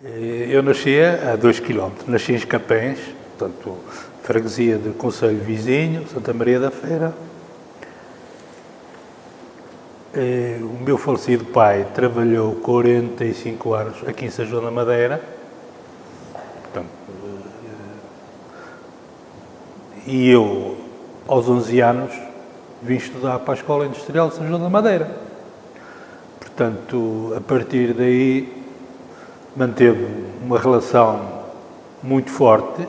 Eu nasci a 2 km, nasci em Escapéns, portanto, freguesia de concelho vizinho, Santa Maria da Feira. O meu falecido pai trabalhou 45 anos aqui em São João da Madeira, portanto, e eu, aos 11 anos, vim estudar para a Escola Industrial de São João da Madeira. Portanto, a partir daí, manteve uma relação muito forte,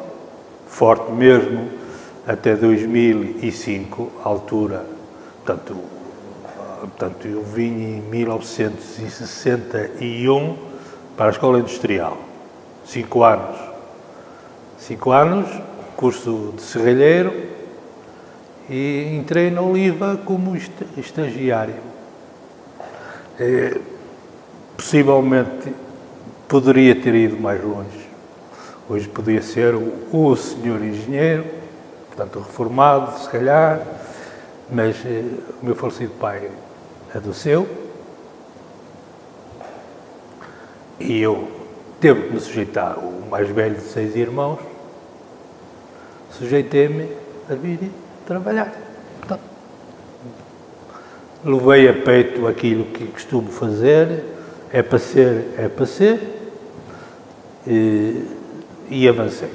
forte mesmo, até 2005, à altura. Portanto, eu vim em 1961 para a Escola Industrial. 5 anos. 5 anos, curso de serralheiro, e entrei na Oliva como estagiário. Possivelmente poderia ter ido mais longe. Hoje podia ser o senhor engenheiro, portanto reformado, se calhar, mas o meu falecido pai adoeceu e eu teve que me sujeitar, o mais velho de 6 irmãos, sujeitei-me a vir trabalhar. Portanto, levei a peito aquilo que costumo fazer, é para ser, e avancei.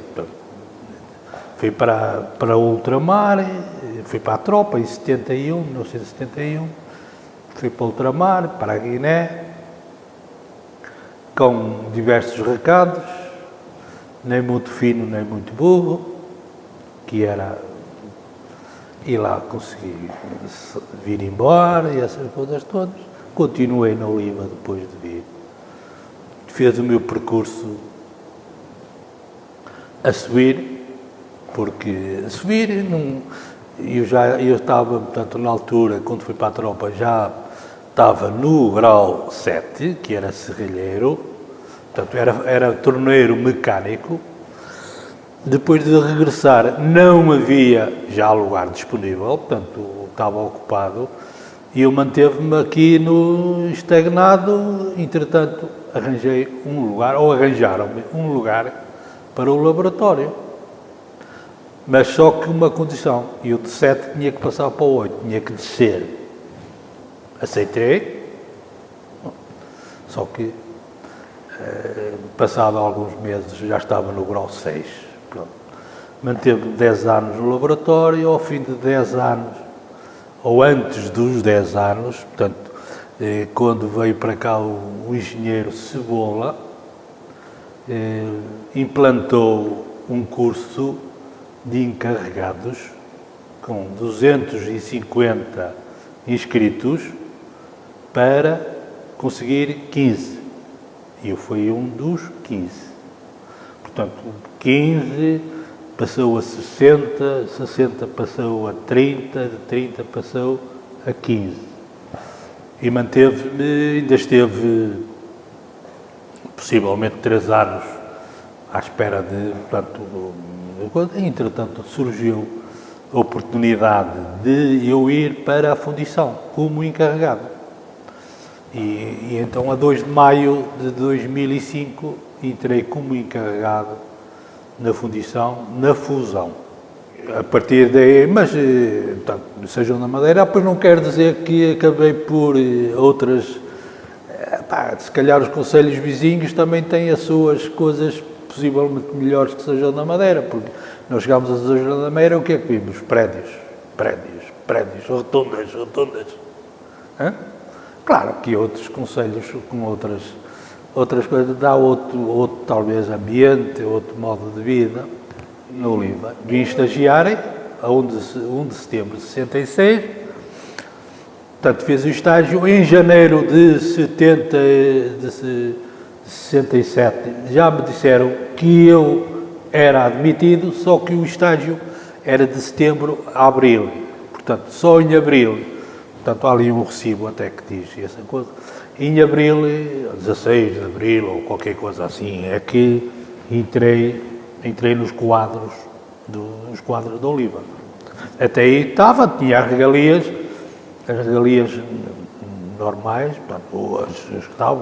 Fui para o ultramar, fui para a tropa em 1971, fui para o ultramar, para a Guiné, com diversos recados, nem muito fino, nem muito burro, que era ir lá conseguir vir embora e essas coisas todas. Continuei na Oliva depois de vir. Fiz o meu percurso a subir, porque a subir, eu estava, portanto, na altura, quando fui para a tropa, já estava no grau 7, que era serralheiro, portanto, era torneiro mecânico. Depois de regressar, não havia já lugar disponível, portanto, estava ocupado, e eu manteve-me aqui no estagnado. Entretanto, arranjei um lugar, ou arranjaram-me um lugar para o laboratório. Mas só que uma condição, eu de 7 tinha que passar para o 8, tinha que descer. Aceitei, só que, passado alguns meses, já estava no grau 6. Pronto. Manteve 10 anos no laboratório, ao fim de 10 anos, ou antes dos 10 anos, portanto, quando veio para cá o engenheiro Cebola, implantou um curso de encarregados com 250 inscritos para conseguir 15. E eu fui um dos 15. Portanto, 15 passou a 60, 60 passou a 30, de 30 passou a 15. E manteve-me, ainda esteve possivelmente 3 anos à espera de, portanto, entretanto surgiu a oportunidade de eu ir para a fundição como encarregado. E então, a 2 de maio de 2005, entrei como encarregado na fundição, na fusão. A partir daí, mas, portanto, São João da Madeira, pois não quer dizer que acabei por outras, se calhar os concelhos vizinhos também têm as suas coisas possivelmente melhores que São João da Madeira, porque nós chegámos a São João da Madeira, o que é que vimos? Prédios, rotundas. Hã? Claro que outros concelhos com outras coisas, dá outro talvez ambiente, outro modo de vida. Na Oliva, vim estagiar a 1 de setembro de 66, portanto fiz o estágio em janeiro de 67, já me disseram que eu era admitido, só que o estágio era de setembro a abril, portanto só em abril, portanto há ali um recibo até que diz essa coisa, em abril, 16 de abril ou qualquer coisa assim, é que entrei nos quadros da Oliva. Até aí tinha as regalias normais, portanto, as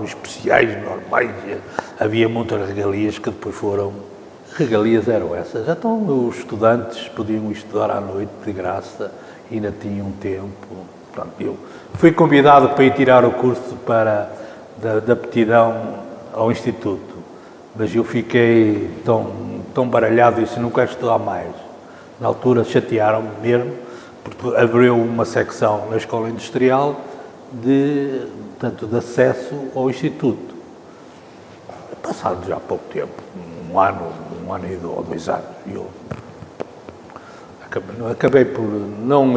especiais normais, havia muitas regalias que depois foram... Regalias eram essas. Então os estudantes podiam estudar à noite de graça, ainda tinham tempo. Pronto, eu fui convidado para ir tirar o curso da aptidão ao Instituto, mas eu fiquei tão baralhado e disse, não quero estudar mais. Na altura chatearam-me mesmo, porque abriu uma secção na Escola Industrial de acesso ao Instituto. Passado já pouco tempo, um ano ou 2 anos, eu acabei por não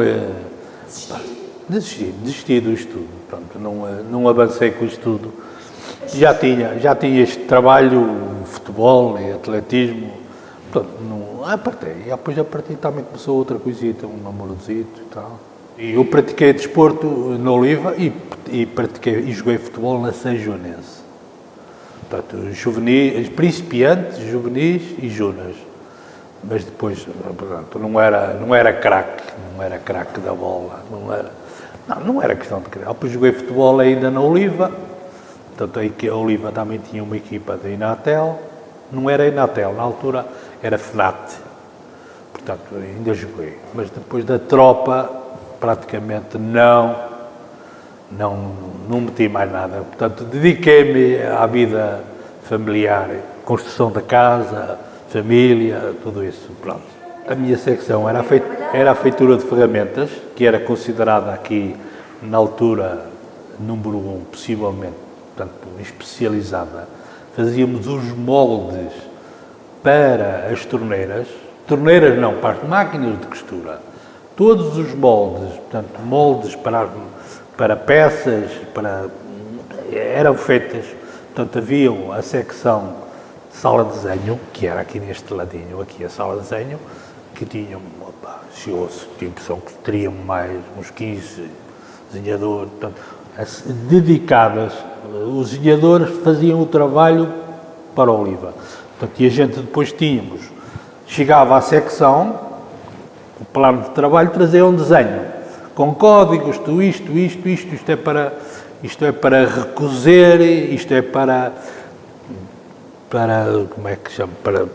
desisti do estudo. Pronto, não avancei com o estudo. Já tinha este trabalho, futebol e atletismo. Pronto, apartei. E depois a partir também começou outra coisita, um namorozito e tal. E eu pratiquei desporto na Oliva e joguei futebol na Sanjonense. Portanto, juvenis, principiantes, juvenis e júniores. Mas depois, portanto, não era craque da bola, não era questão de craque. Depois joguei futebol ainda na Oliva, portanto, a Oliva também tinha uma equipa da Inatel, não era Inatel, na altura era FNAT, portanto, ainda joguei. Mas depois da tropa, praticamente não meti mais nada. Portanto, dediquei-me à vida familiar, construção da casa, família, tudo isso. Pronto. A minha secção era a feitura de ferramentas, que era considerada aqui, na altura, número 1, possivelmente, portanto, especializada. Fazíamos os moldes para as torneiras não, para as máquinas de costura. Todos os moldes, portanto, moldes para peças, eram feitas, portanto, havia a secção de sala de desenho, que era aqui neste ladinho, aqui a sala de desenho, que tinham, chegou-se, tinha a impressão que teriam mais uns 15 desenhadores, portanto, dedicadas, os desenhadores faziam o trabalho para a Oliva. Portanto, e a gente depois chegava à secção, o plano de trabalho trazia um desenho, com códigos, isto é para recozer, isto é para como é que se chama, pronto,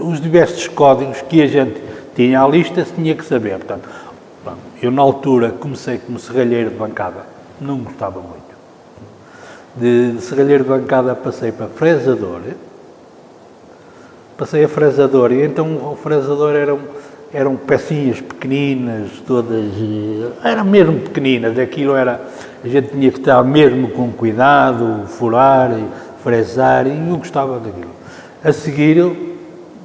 os diversos códigos que a gente tinha à lista, se tinha que saber. Portanto, eu na altura comecei como serralheiro de bancada, não gostava muito. De serralheiro de bancada passei para fresador, e então o fresador eram pecinhas pequeninas, todas, era mesmo pequeninas, aquilo a gente tinha que estar mesmo com cuidado, furar, fresar, e eu gostava daquilo. A seguir,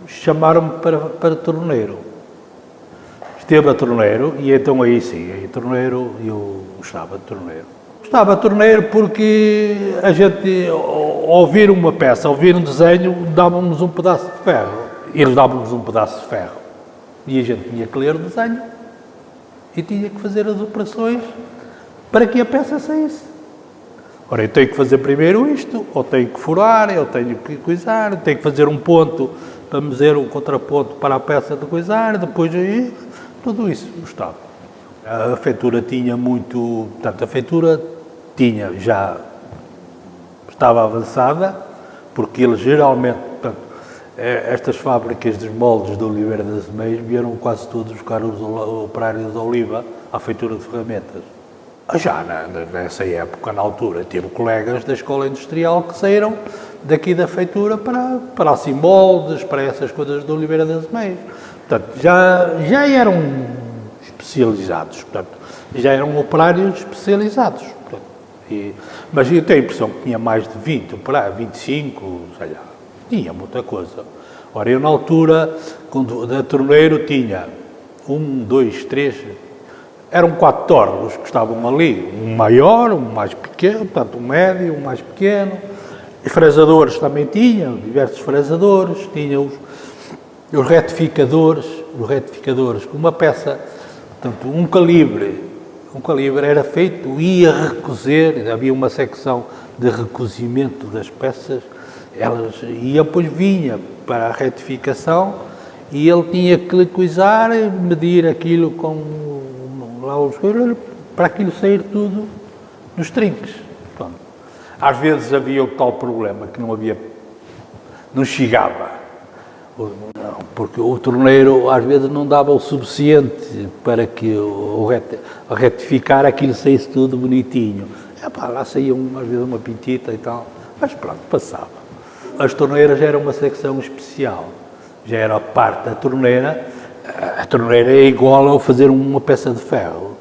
chamaram-me para torneiro. Esteve a torneiro, e então aí sim, torneiro, eu gostava de torneiro. Gostava de torneiro porque a gente, ao ouvir uma peça, ao ouvir um desenho, dávamos um pedaço de ferro. Eles davam-nos um pedaço de ferro. E a gente tinha que ler o desenho e tinha que fazer as operações para que a peça saísse. Ora, eu tenho que fazer primeiro isto, ou tenho que furar, ou tenho que coisar, tenho que fazer um ponto para meter um contraponto para a peça de coisar, depois aí, tudo isso gostava. A feitura tinha muito, portanto, a feitura já estava avançada, porque eles geralmente, portanto, estas fábricas dos moldes de Oliveira das Meias vieram quase todos buscar os operários de Oliva à feitura de ferramentas. Já nessa época, na altura, tive colegas da escola industrial que saíram daqui da feitura para assim moldes, para essas coisas de Oliveira das Meias. Portanto, já eram especializados, portanto, já eram operários especializados. Portanto, mas eu tenho a impressão que tinha mais de 20 operários, 25, sei lá. Tinha muita coisa. Ora, eu na altura, da torneiro, tinha 1, 2, 3, eram 4 tornos que estavam ali, um maior, um mais pequeno, portanto, um médio, um mais pequeno. E fresadores também tinham, diversos fresadores, tinha os retificadores, uma peça, portanto, um calibre era feito, ia recozer, havia uma secção de recozimento das peças, e depois vinha para a retificação e ele tinha que lhe coisar, medir aquilo com lá os para aquilo sair tudo nos trinques. Pronto. Às vezes havia o tal problema que não chegava, porque o torneiro às vezes não dava o suficiente para que ao retificar aquilo saísse tudo bonitinho. Lá saía às vezes uma pintita e tal, mas pronto, passava. As torneiras eram uma secção especial, já era a parte da torneira. A torneira é igual ao fazer uma peça de ferro.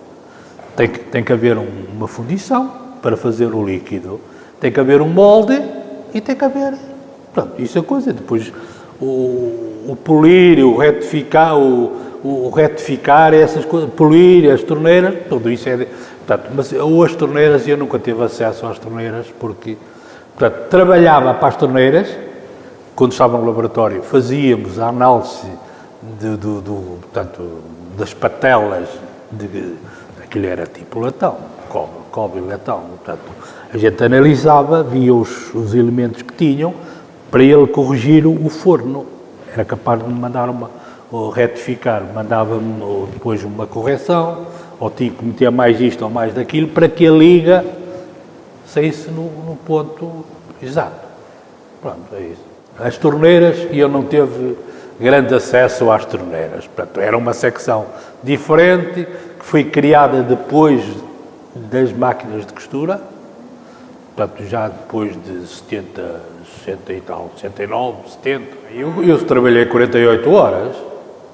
Tem que haver uma fundição para fazer o líquido, tem que haver um molde e tem que haver... Pronto, isso é coisa. Depois o polir, o retificar, essas coisas, polir as torneiras, tudo isso é... Portanto, mas as torneiras, eu nunca tive acesso às torneiras, porque... Portanto, trabalhava para as torneiras, quando estava no laboratório, fazíamos a análise portanto, das patelas, aquilo era tipo latão, cobre e latão, portanto, a gente analisava, via os elementos que tinham, para ele corrigir o forno. Era capaz de me mandar ou retificar, mandava-me depois uma correção, ou tinha que meter mais isto ou mais daquilo, para que a liga saísse no ponto exato. Pronto, é isso. As torneiras, eu não teve grande acesso às torneiras. Portanto, era uma secção diferente, que foi criada depois das máquinas de costura, portanto, já depois de 60 e tal, 69, 70. Eu trabalhei 48 horas,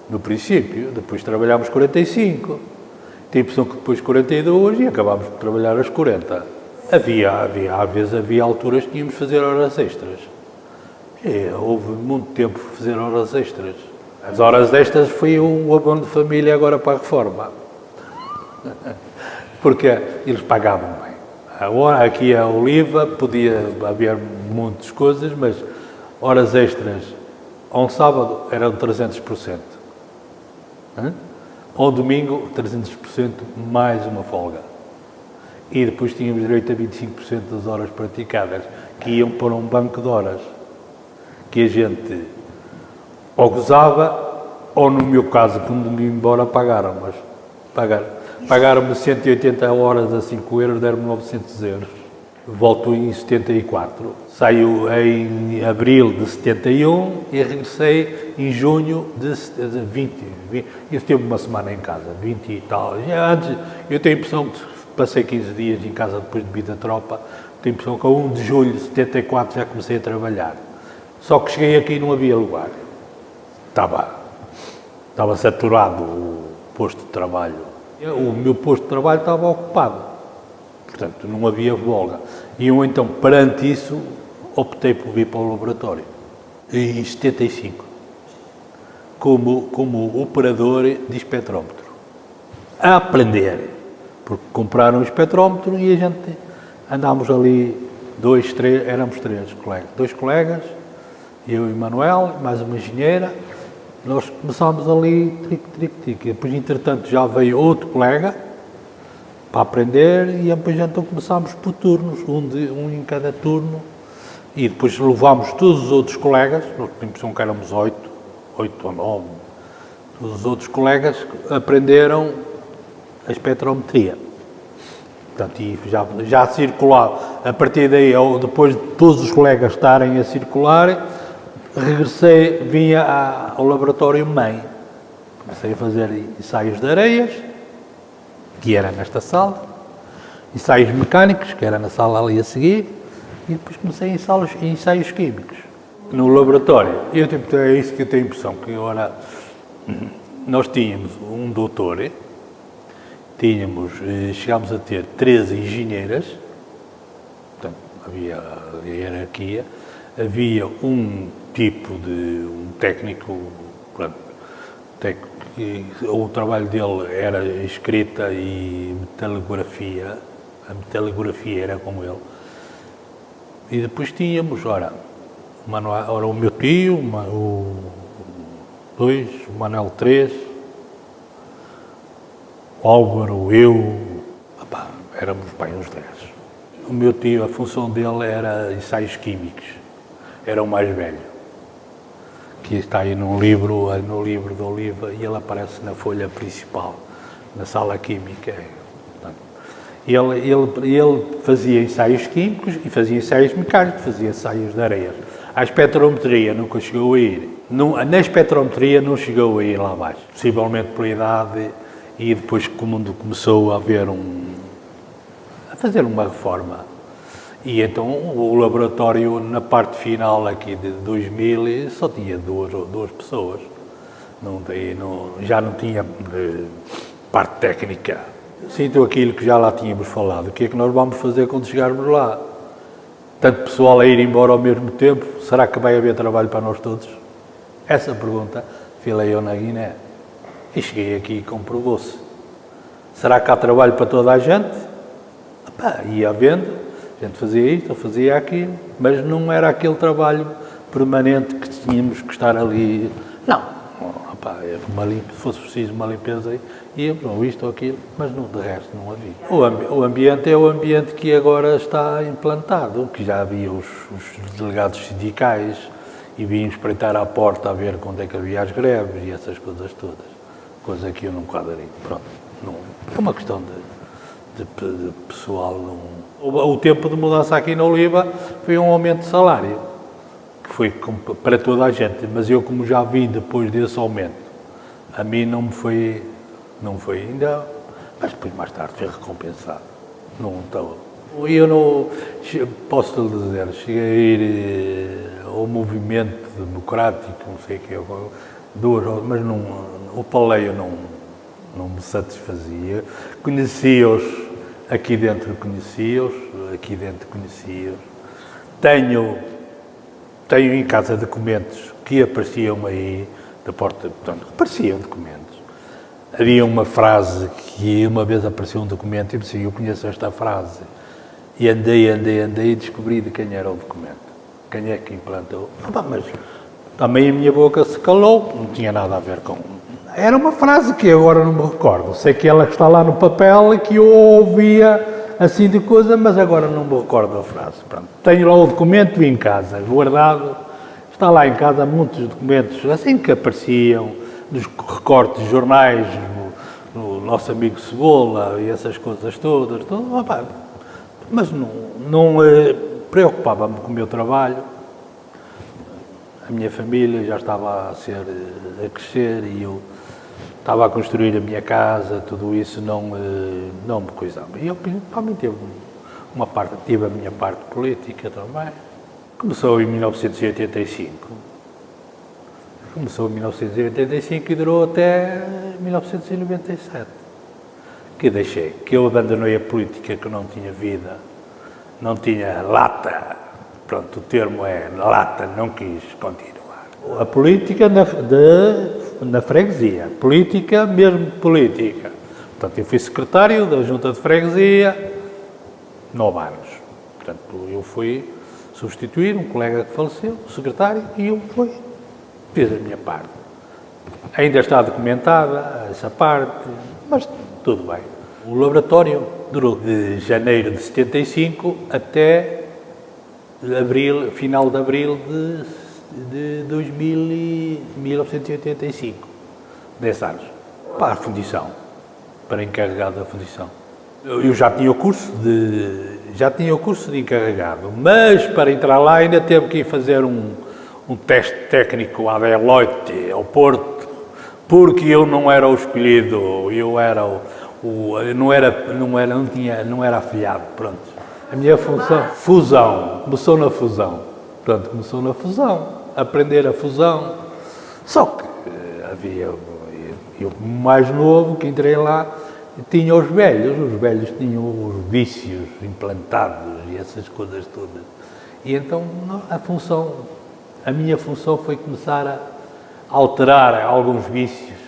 no princípio, depois trabalhámos 45. Tinha a impressão que depois 42 e acabámos de trabalhar às 40. Às vezes havia alturas que tínhamos de fazer horas extras. Houve muito tempo para fazer horas extras. As horas extras foi um abono de família agora para a reforma. Porque eles pagavam bem. Aqui a Oliva podia haver muitas coisas, mas horas extras ao sábado eram 300%. Ao domingo, 300% mais uma folga. E depois tínhamos direito a 25% das horas praticadas, que iam para um banco de horas, que a gente ou gozava, ou no meu caso, quando me ia embora, pagaram-me 180 horas a 5 euros, deram-me 900 euros. Volto em 74. Saio em abril de 71 e regressei em junho de 20. Eu estive uma semana em casa, 20 e tal. Antes, eu tenho a impressão que passei 15 dias em casa depois de vir da tropa. Tenho a impressão que a 1 de julho de 74 já comecei a trabalhar. Só que cheguei aqui e não havia lugar. Estava saturado o posto de trabalho. O meu posto de trabalho estava ocupado. Portanto, não havia folga. E eu, então, perante isso, optei por vir para o laboratório. Em 75. Como operador de espectrómetro. A aprender. Porque compraram o espectrómetro e a gente andámos ali, éramos 3 colegas. 2 colegas, eu e Manuel, mais uma engenheira. Nós começámos ali, tric. Depois, entretanto, já veio outro colega para aprender e depois então começámos por turnos, um em cada turno. E depois levámos todos os outros colegas, nós tínhamos que éramos 8 ou 9. Todos os outros colegas aprenderam a espectrometria. Portanto, e já circulava. A partir daí, depois de todos os colegas estarem a circular, regressei, vinha ao laboratório mãe. Comecei a fazer ensaios de areias, que era nesta sala, ensaios mecânicos, que era na sala ali a seguir, e depois comecei ensaios químicos. No laboratório, é isso que eu tenho a impressão, que agora nós tínhamos um doutor, chegámos a ter 13 engenheiras, portanto, havia a hierarquia, havia um técnico, o trabalho dele era escrita e metalografia, a metalografia era com ele. E depois tínhamos, o meu tio, o 2, o Manuel 3, o Álvaro, eu, éramos bem uns 10. O meu tio, a função dele era ensaios químicos, era o mais velho, que está aí no livro de Oliva, e ele aparece na folha principal, na sala química. Ele fazia ensaios químicos e fazia ensaios mecânicos, fazia ensaios de areias. A espectrometria nunca chegou a ir. Na espectrometria não chegou a ir lá abaixo. Possivelmente por idade e depois que o mundo começou a fazer uma reforma. E então o laboratório, na parte final aqui de 2000, só tinha duas pessoas. Já não tinha parte técnica. Sinto aquilo que já lá tínhamos falado. O que é que nós vamos fazer quando chegarmos lá? Tanto pessoal a ir embora ao mesmo tempo, será que vai haver trabalho para nós todos? Essa pergunta filei eu na Guiné. E cheguei aqui e comprovou-se. Será que há trabalho para toda a gente? Epá, ia havendo, a gente fazia isto, fazia aquilo, mas não era aquele trabalho permanente que tínhamos que estar ali. Não, se fosse preciso uma limpeza, íamos, ou isto ou aquilo, mas não, de resto não havia. O ambiente é o ambiente que agora está implantado, que já havia os delegados sindicais e vinham espreitar à porta a ver quando é que havia as greves e essas coisas todas. Coisa que eu não quadraria. Pronto, não, é uma questão de pessoal. Não. O tempo de mudança aqui na Oliva foi um aumento de salário, que foi para toda a gente, mas eu, como já vi depois desse aumento, a mim não foi ainda, mas depois mais tarde foi recompensado. Eu não posso lhe dizer, cheguei a ir ao movimento democrático, não sei o que, mas não, o paleio não me satisfazia. Conhecia-os, aqui dentro conhecia-os. Tenho em casa documentos que apareciam aí, da porta, portanto, apareciam documentos. Havia uma frase que uma vez apareceu um documento e disse, eu conheço esta frase. E andei e descobri de quem era o documento. Quem é que implantou? Mas também a minha boca se calou, não tinha nada a ver com... Era uma frase que agora não me recordo. Sei que ela está lá no papel e que eu ouvia assim de coisa, mas agora não me recordo da frase. Pronto. Tenho lá o documento em casa, guardado. Está lá em casa muitos documentos assim que apareciam, nos recortes de jornais, no nosso amigo Cebola e essas coisas todas. Mas não preocupava-me com o meu trabalho. A minha família já estava a crescer e eu estava a construir a minha casa, tudo isso não me coisava. E eu também tive a minha parte política também. Começou em 1985. E durou até 1997. Que eu abandonei a política, que não tinha vida, não tinha lata. Pronto, o termo é lata, não quis continuar. A política na freguesia, política mesmo política. Portanto, eu fui secretário da Junta de Freguesia 9 anos. Portanto, eu fui substituir um colega que faleceu, o secretário, e eu fiz a minha parte. Ainda está documentada essa parte, mas tudo bem. O laboratório durou de janeiro de 75 até final de abril de 1985. 10 anos. Para a fundição, para encarregado da fundição. Eu já tinha o curso de encarregado, mas para entrar lá ainda teve que ir fazer um teste técnico à Deloitte, ao Porto, porque eu não era o escolhido, eu era não era afiliado, pronto. A minha função, fusão, começou na fusão, aprender a fusão. Só que havia, eu mais novo que entrei lá, tinha os velhos tinham os vícios implantados e essas coisas todas. E então a minha função foi começar a alterar alguns vícios.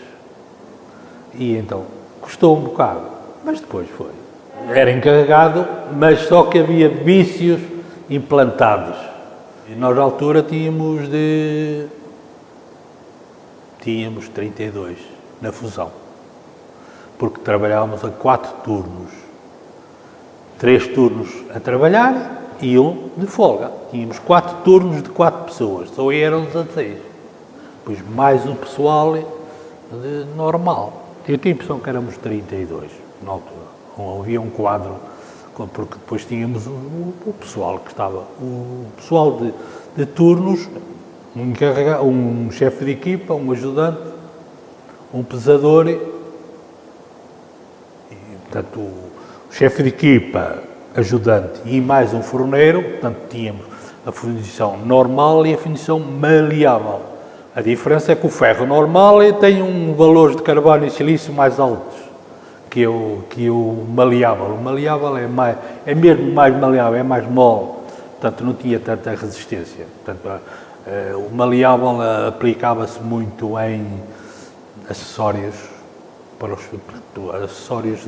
E então custou um bocado, mas depois foi. Era encarregado, mas só que havia vícios implantados. E nós, à altura, tínhamos 32 na fusão, porque trabalhávamos a 4 turnos. 3 turnos a trabalhar e 1 de folga. Tínhamos 4 turnos de 4 pessoas, só eram 16. Depois mais o pessoal normal. Eu tinha a impressão que éramos 32 na altura. havia um quadro, porque depois tínhamos o pessoal que estava, o pessoal de turnos, um chefe de equipa, um ajudante, um pesador, e, portanto, o chefe de equipa, ajudante e mais um forneiro, portanto, tínhamos a fundição normal e a fundição maleável. A diferença é que o ferro normal tem um valor de carbono e silício mais altos que o maleável. O maleável é mesmo mais maleável, é mais mole, portanto não tinha tanta resistência. Portanto, o maleável aplicava-se muito em acessórios acessórios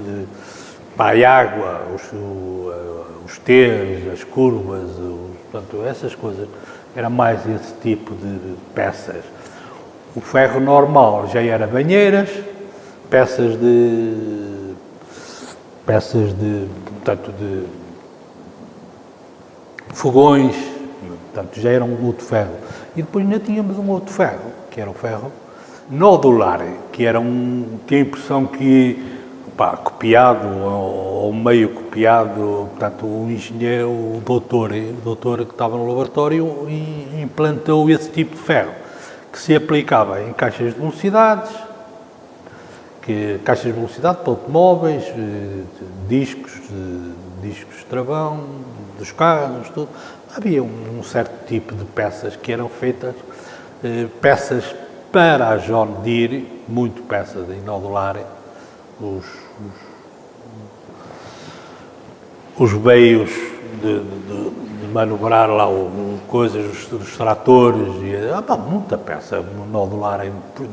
para a água, os T's, as curvas, portanto essas coisas. Era mais esse tipo de peças. O ferro normal já era banheiras, peças de fogões, portanto já era um outro ferro. E depois ainda tínhamos um outro ferro, que era o ferro nodular, que era tinha a impressão que, copiado, ou meio copiado, portanto o engenheiro, o doutor que estava no laboratório implantou esse tipo de ferro, que se aplicava em caixas de velocidades, caixas de velocidade para automóveis, discos de travão, dos carros, tudo. Havia um certo tipo de peças que eram feitas, peças para a John Deere, muito peças em nodular, os veios de manobrar lá coisas dos tratores, muita peça nodular,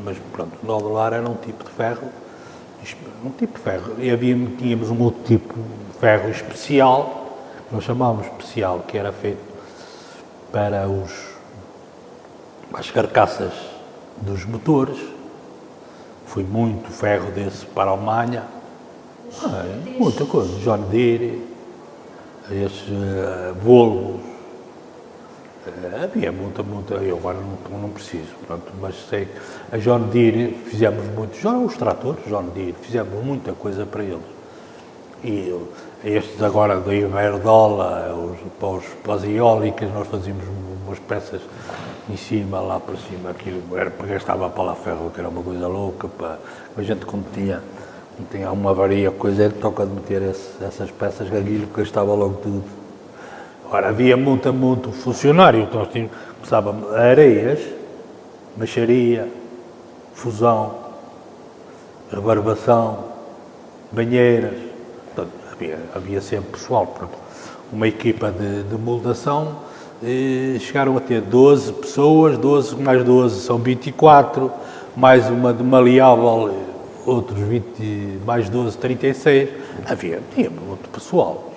mas pronto, nodular era um tipo de ferro, e tínhamos um outro tipo de ferro especial, que nós chamávamos especial, que era feito para as carcaças dos motores. Foi muito ferro desse para a Alemanha, muita coisa, John Deere, esses Volvos, havia muita, eu agora não preciso, pronto, mas sei que a John Deere fizemos muito, os tratores John Deere, fizemos muita coisa para eles. E estes agora da Iberdola, para as eólicas, nós fazíamos umas peças em cima, lá para cima, aquilo era porque estava para lá ferro, que era uma coisa louca, para a gente quando tinha uma avaria, coisa, toca de meter essas peças, aquilo que gastava logo tudo. Ora, havia muito funcionário, então começava areias, macharia, fusão, rebarbação, banheiras, portanto, havia sempre pessoal, portanto, uma equipa de moldação. Chegaram a ter 12 pessoas, 12 mais 12 são 24, mais uma de maleável, outros 20, mais 12, 36. Tinha muito pessoal.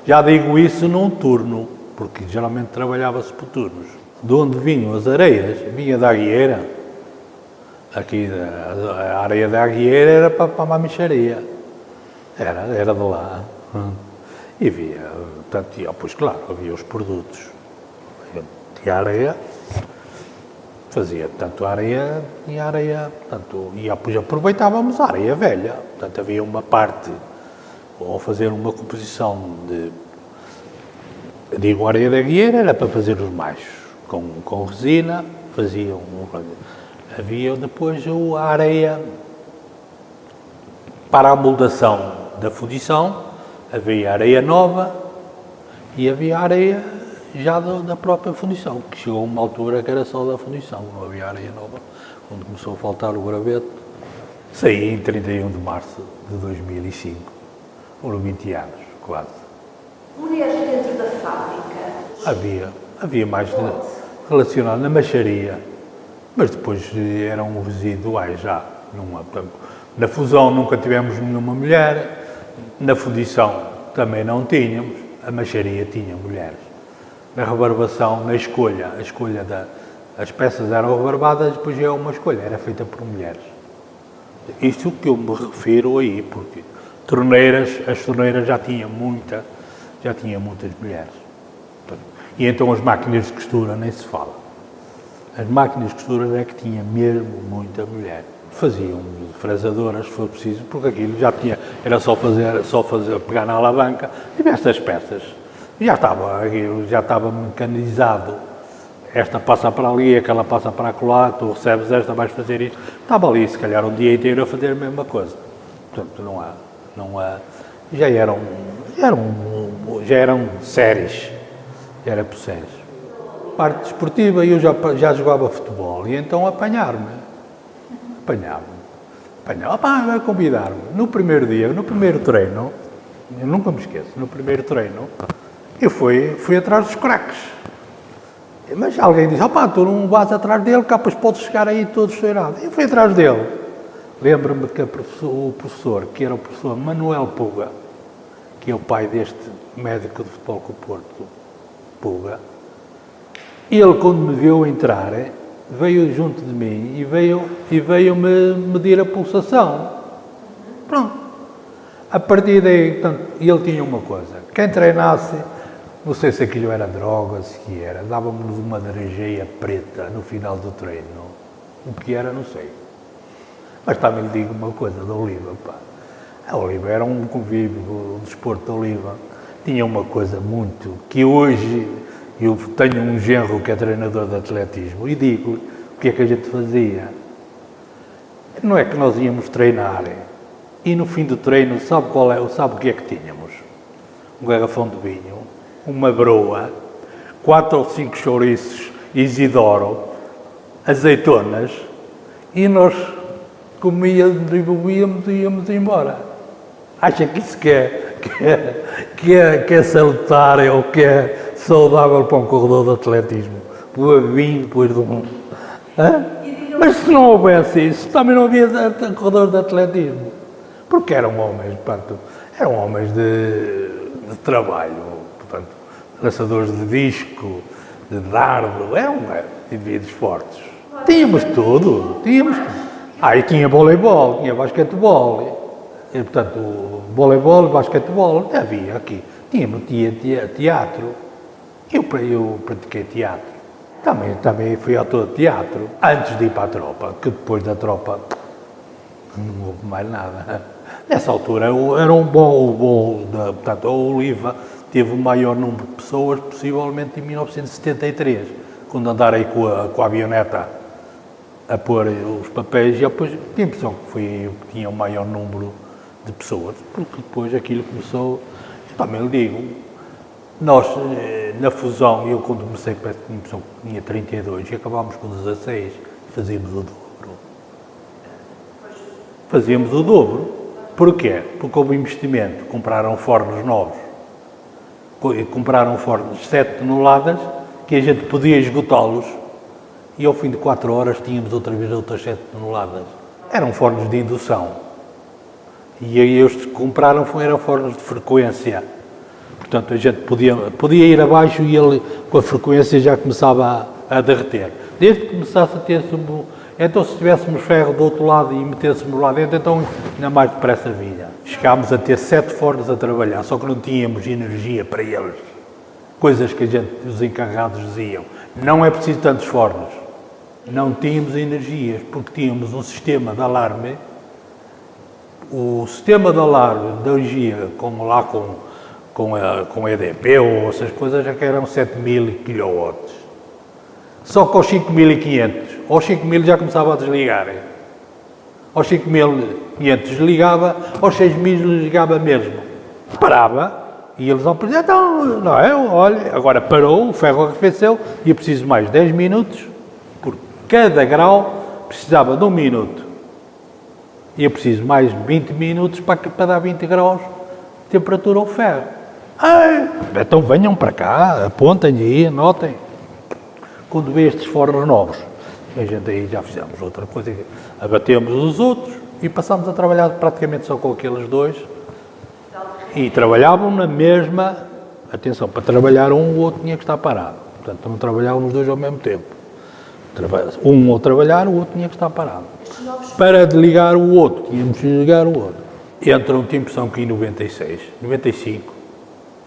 Já digo isso num turno, porque geralmente trabalhava-se por turnos. De onde vinham as areias? Vinha da Aguieira. Aqui, a areia da Aguieira era para a mamicharia. Era de lá. E havia, pois claro, havia os produtos. Tinha areia, fazia tanto areia, e depois aproveitávamos a areia velha. Portanto, havia uma parte, ao fazer uma composição digo areia da Guieira, era para fazer os machos, com resina, havia depois a areia para a moldação da fundição, havia areia nova e havia areia já da própria fundição, que chegou a uma altura que era só da fundição, não havia areia nova, quando começou a faltar o graveto. Saí em 31 de março de 2005, foram 20 anos, quase. Mulheres dentro da fábrica? Havia mais relacionado na macharia, mas depois eram residuais já. Na fusão nunca tivemos nenhuma mulher, na fundição também não tínhamos, a macharia tinha mulheres. Na rebarbação, na escolha, as peças eram rebarbadas, depois é uma escolha, era feita por mulheres. Isto que eu me refiro aí, porque as torneiras já tinham muitas mulheres. E então as máquinas de costura nem se fala. As máquinas de costura é que tinha mesmo muita mulher. faziam fresadoras, se for preciso, porque aquilo já tinha, era só fazer, pegar na alavanca, e estas peças, já estava mecanizado, esta passa para ali, aquela passa para acolá, tu recebes esta, vais fazer isto, estava ali, se calhar, um dia inteiro a fazer a mesma coisa. Portanto, não há, já eram séries, já era por séries. Parte desportiva, eu já jogava futebol, e então apanhava-me, vai convidar-me. No primeiro dia, no primeiro treino, eu nunca me esqueço, no primeiro treino, eu fui atrás dos craques. Mas alguém disse, tu não vais atrás dele, cá depois podes chegar aí todo estourado. Eu fui atrás dele. Lembro-me que o professor, que era o professor Manuel Puga, que é o pai deste médico de futebol com o Porto, Puga, ele, quando me viu entrar, veio junto de mim e veio-me medir a pulsação. Pronto. A partir daí, portanto, ele tinha uma coisa. Quem treinasse, não sei se aquilo era droga, se que era, dava-me uma laranjeia preta no final do treino. O que era, não sei. Mas também lhe digo uma coisa da Oliva, pá. A Oliva era um convívio, o desporto da Oliva. Tinha uma coisa muito, que hoje eu tenho um genro que é treinador de atletismo e digo-lhe o que é que a gente fazia. Não é que nós íamos treinar e no fim do treino, sabe o que é que tínhamos? Um garrafão de vinho, uma broa, 4 ou 5 chouriços Isidoro, azeitonas, e nós comíamos e bebíamos e íamos embora. Acha que isso que é salutar ou que é saudável para um corredor de atletismo? Beber vinho depois de um... Mas se não houvesse isso, também não havia corredor de atletismo. Porque eram homens, portanto, de trabalho, portanto, lançadores de disco, de dardo, eram indivíduos fortes. Tínhamos tudo. E tinha voleibol, tinha basquetebol. E, portanto, voleibol, basquetebol, havia aqui. Tinha teatro. Eu pratiquei teatro. Também fui ator de teatro, antes de ir para a tropa, que depois da tropa não houve mais nada. Nessa altura era um bom portanto, a Oliva teve o maior número de pessoas, possivelmente em 1973, quando andarei com a avioneta a pôr os papéis, e depois tinha a impressão que foi eu que tinha o maior número de pessoas, porque depois aquilo começou, eu também lhe digo, nós, na fusão, eu quando comecei, tinha 32 e acabámos com 16, fazíamos o dobro. Fazíamos o dobro. Porquê? Porque houve investimento, compraram fornos novos, compraram fornos de 7 toneladas, que a gente podia esgotá-los, e ao fim de 4 horas tínhamos outra vez outras 7 toneladas. Eram fornos de indução. E aí os que compraram eram fornos de frequência. Portanto, a gente podia ir abaixo e ele, com a frequência, já começava a derreter. Desde que começasse a ter-se... Então, se tivéssemos ferro do outro lado e metêssemos lá dentro, então ainda mais depressa vinha. Chegámos a ter 7 fornos a trabalhar, só que não tínhamos energia para eles. Coisas que os encarregados diziam. Não é preciso tantos fornos. Não tínhamos energias, porque tínhamos um sistema de alarme. O sistema de alarme da energia, com a EDP ou essas coisas, já que eram 7.000 kW. Só que aos 5.500, aos 5.000 já começava a desligar. Aos 5.500 desligava, aos 6.000 desligava mesmo. Parava e eles não podiam, então, não é, olha, agora parou, o ferro arrefeceu e eu preciso mais 10 minutos, por cada grau precisava de 1 minuto. E eu preciso mais 20 minutos para dar 20 graus de temperatura ao ferro. Então venham para cá, apontem aí, anotem. Quando vê estes fornos novos, a gente aí já fizemos outra coisa, abatemos os outros e passámos a trabalhar praticamente só com aqueles dois. E trabalhavam na mesma, atenção, para trabalhar um, o outro tinha que estar parado. Portanto, não trabalhavam os dois ao mesmo tempo. Um ao trabalhar, o outro tinha que estar parado. Para desligar o outro, tínhamos que desligar o outro. Entrou, tinha impressão que em 96, 95,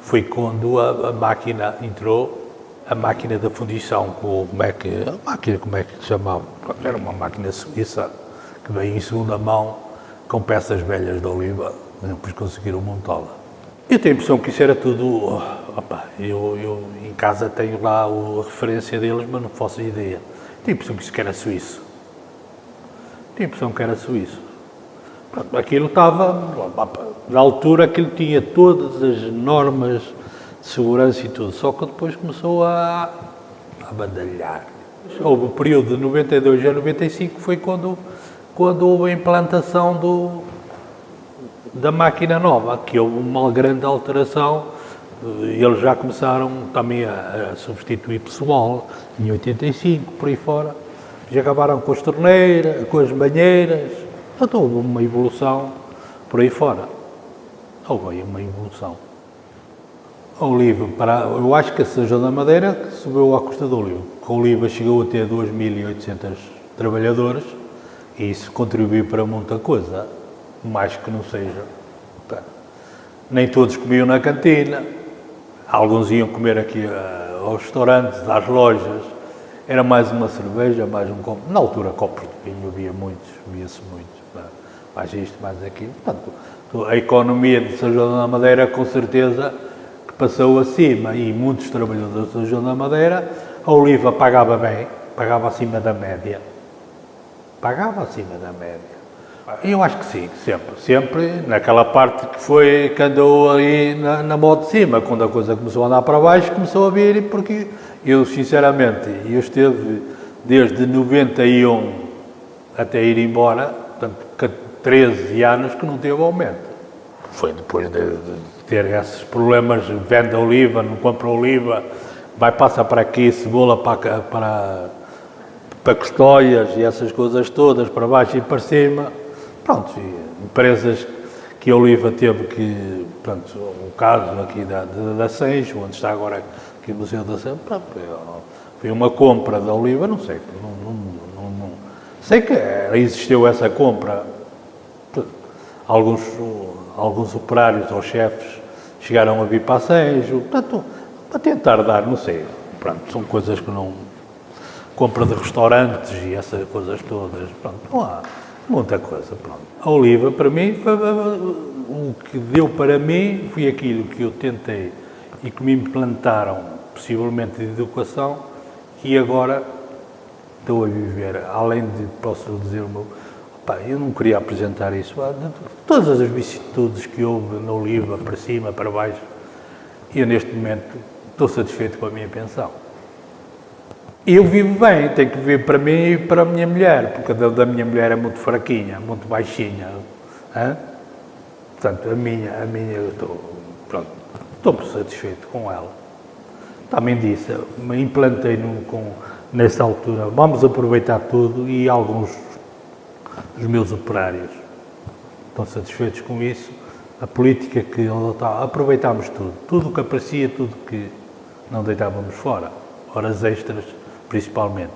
foi quando a máquina entrou, a máquina da fundição, como é que se chamava? Era uma máquina suíça, que veio em segunda mão com peças velhas de oliva, depois conseguiram montá-la. Eu tenho a impressão que isso era tudo... eu em casa tenho lá a referência deles, mas não faço ideia. Tenho a impressão que isso que era suíço. Tenho a impressão que era suíço. Pronto, aquilo estava... Na altura aquilo tinha todas as normas de segurança e tudo, só que depois começou a badalhar. Houve o período de 92 a 95, foi quando houve a implantação da máquina nova, que houve uma grande alteração. Eles já começaram também a substituir pessoal, em 85, por aí fora. Já acabaram com as torneiras, com as banheiras. Então houve uma evolução por aí fora. Houve uma evolução. A Oliva, eu acho que a São João da Madeira subiu à custa do Oliva. A Oliva chegou a ter 2.800 trabalhadores e isso contribuiu para muita coisa, mais que não seja. Nem todos comiam na cantina, alguns iam comer aqui aos restaurantes, às lojas. Era mais uma cerveja, mais um copo. Na altura, copos de vinho havia muitos, via-se muitos. Mais isto, mais aquilo. Portanto, a economia de São João da Madeira, com certeza, que passou acima, e muitos trabalhadores de São João da Madeira, a Oliva pagava bem, pagava acima da média. Pagava acima da média. Eu acho que sim, sempre naquela parte que andou aí na moda de cima, quando a coisa começou a andar para baixo, começou a vir, porque eu, sinceramente, eu esteve desde 91 até ir embora, portanto, 13 anos que não teve aumento. Foi depois de ter esses problemas, vende a oliva, não compra oliva, passa para aqui, cebola para Custóias e essas coisas todas, para baixo e para cima. Pronto, empresas que a Oliva teve que, pronto, o caso aqui da Seixo, onde está agora aqui o Museu da Seixo, foi uma compra da Oliva, não sei, não sei que existiu essa compra. Alguns operários ou chefes chegaram a vir para a Seixo, portanto, para tentar dar, não sei, pronto, são coisas que não... Compra de restaurantes e essas coisas todas, pronto, não há muita coisa, pronto. A Oliva, para mim, o que deu para mim foi aquilo que eu tentei e que me implantaram, possivelmente, de educação, e agora estou a viver, além de, posso dizer, eu não queria apresentar isso, todas as vicissitudes que houve na Oliva, para cima, para baixo, eu neste momento estou satisfeito com a minha pensão. Eu vivo bem, tenho que viver para mim e para a minha mulher, porque a da minha mulher é muito fraquinha, muito baixinha. Hein? Portanto, a minha eu estou satisfeito com ela. Também disse, me implantei nessa altura, vamos aproveitar tudo, e alguns dos meus operários estão satisfeitos com isso. A política que aproveitámos tudo o que aparecia, tudo que não deitávamos fora, horas extras principalmente.